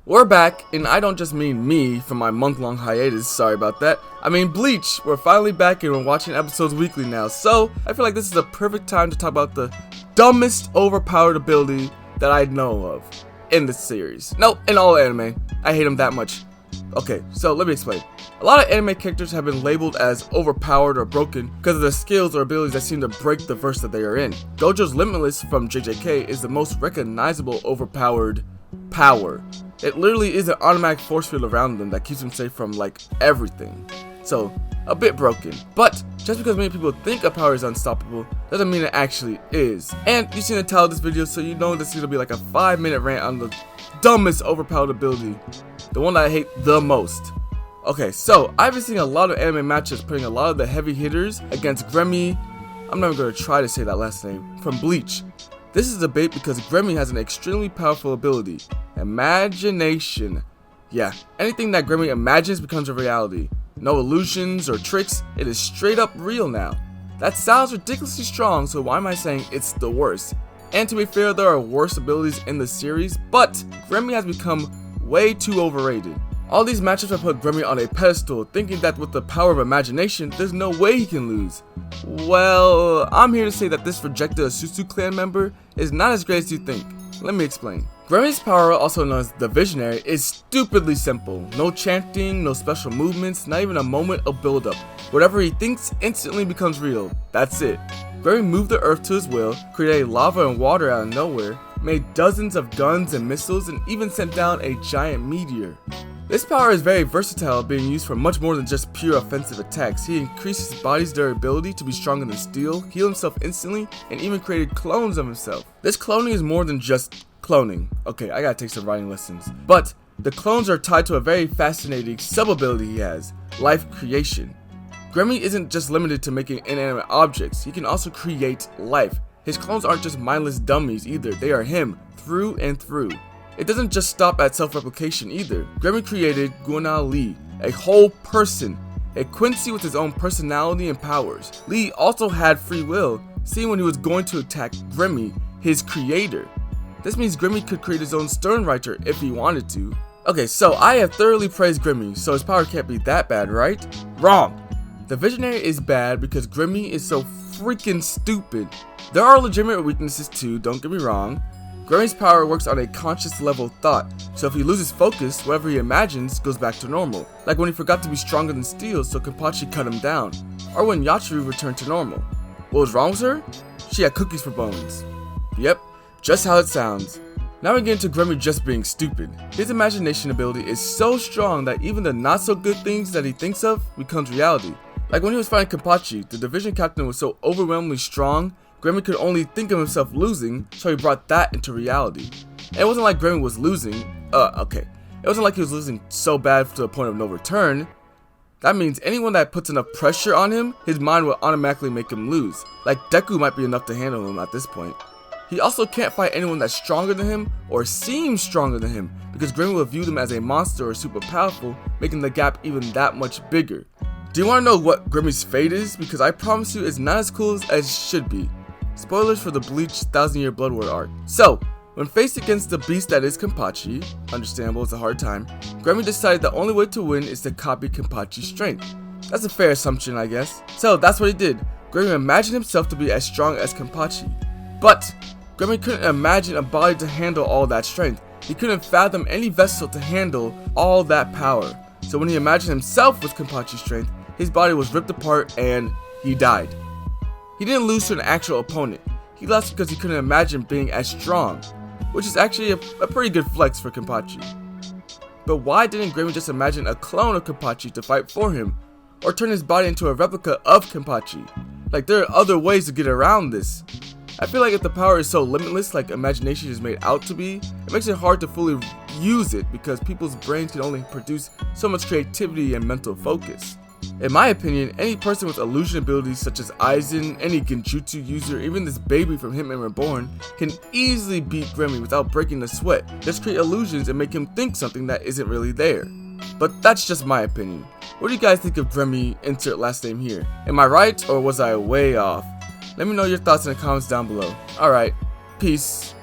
We're back, and I don't just mean me from my month-long hiatus, sorry about that. I mean Bleach. We're finally back and we're watching episodes weekly now, so I feel like this is a perfect time to talk about the dumbest overpowered ability that I know of in this series. Nope, in all anime. I hate them that much. Okay, so let me explain. A lot of anime characters have been labeled as overpowered or broken because of their skills or abilities that seem to break the verse that they are in. Gojo's Limitless from JJK is the most recognizable overpowered power. It literally is an automatic force field around them that keeps them safe from like everything. So, a bit broken. But just because many people think a power is unstoppable doesn't mean it actually is. And you've seen the title of this video, so you know this is gonna be like a 5-minute rant on the dumbest overpowered ability. The one that I hate the most. Okay, so I've been seeing a lot of anime matches putting a lot of the heavy hitters against Gremmy, I'm not even gonna try to say that last name, from Bleach. This is a debate because Gremmy has an extremely powerful ability, imagination. Yeah, anything that Gremmy imagines becomes a reality. No illusions or tricks, it is straight up real now. That sounds ridiculously strong, so why am I saying it's the worst? And to be fair, there are worse abilities in the series, but Gremmy has become way too overrated. All these matchups have put Gremmy on a pedestal, thinking that with the power of imagination, there's no way he can lose. Well, I'm here to say that this rejected Asusu clan member is not as great as you think. Let me explain. Gremmy's power, also known as the Visionary, is stupidly simple. No chanting, no special movements, not even a moment of build-up. Whatever he thinks instantly becomes real. That's it. Gremmy moved the earth to his will, created lava and water out of nowhere, made dozens of guns and missiles, and even sent down a giant meteor. This power is very versatile, being used for much more than just pure offensive attacks. He increased his body's durability to be stronger than steel, healed himself instantly, and even created clones of himself. This cloning is more than just cloning. Okay, I gotta take some writing lessons. But the clones are tied to a very fascinating sub-ability he has, life creation. Gremmy isn't just limited to making inanimate objects, he can also create life. His clones aren't just mindless dummies either, they are him, through and through. It doesn't just stop at self-replication either. Gremmy created Gunna Lee, a whole person, a Quincy with his own personality and powers. Lee also had free will, seeing when he was going to attack Gremmy, his creator. This means Gremmy could create his own Sternwriter if he wanted to. Okay, so I have thoroughly praised Gremmy, so his power can't be that bad, right? Wrong! The Visionary is bad because Gremmy is so freaking stupid. There are legitimate weaknesses too, don't get me wrong. Gremmy's power works on a conscious level thought, so if he loses focus, whatever he imagines goes back to normal. Like when he forgot to be stronger than steel, so Kenpachi cut him down. Or when Yachiru returned to normal. What was wrong with her? She had cookies for bones. Yep, just how it sounds. Now we get into Gremmy just being stupid. His imagination ability is so strong that even the not so good things that he thinks of becomes reality. Like when he was fighting Kenpachi, the division captain was so overwhelmingly strong, Gremmy could only think of himself losing, so he brought that into reality. And it wasn't like Gremmy was losing, It wasn't like he was losing so bad to the point of no return. That means anyone that puts enough pressure on him, his mind will automatically make him lose. Like Deku might be enough to handle him at this point. He also can't fight anyone that's stronger than him or seems stronger than him, because Gremmy will view them as a monster or super powerful, making the gap even that much bigger. Do you want to know what Gremmy's fate is? Because I promise you it's not as cool as it should be. Spoilers for the Bleach 1000-Year Blood War arc. So, when faced against the beast that is Kenpachi, understandable, it's a hard time, Gremmy decided the only way to win is to copy Kenpachi's strength. That's a fair assumption, I guess. So, that's what he did. Gremmy imagined himself to be as strong as Kenpachi. But, Gremmy couldn't imagine a body to handle all that strength. He couldn't fathom any vessel to handle all that power. So when he imagined himself with Kenpachi's strength, his body was ripped apart and he died. He didn't lose to an actual opponent. He lost because he couldn't imagine being as strong, which is actually a pretty good flex for Kenpachi. But why didn't Gremmy just imagine a clone of Kenpachi to fight for him, or turn his body into a replica of Kenpachi? Like, there are other ways to get around this. I feel like if the power is so limitless like imagination is made out to be, it makes it hard to fully use it because people's brains can only produce so much creativity and mental focus. In my opinion, any person with illusion abilities such as Aizen, any Genjutsu user, even this baby from Hitman Reborn, can easily beat Gremmy without breaking a sweat. Just create illusions and make him think something that isn't really there. But that's just my opinion. What do you guys think of Gremmy, insert last name here? Am I right or was I way off? Let me know your thoughts in the comments down below. Alright, peace.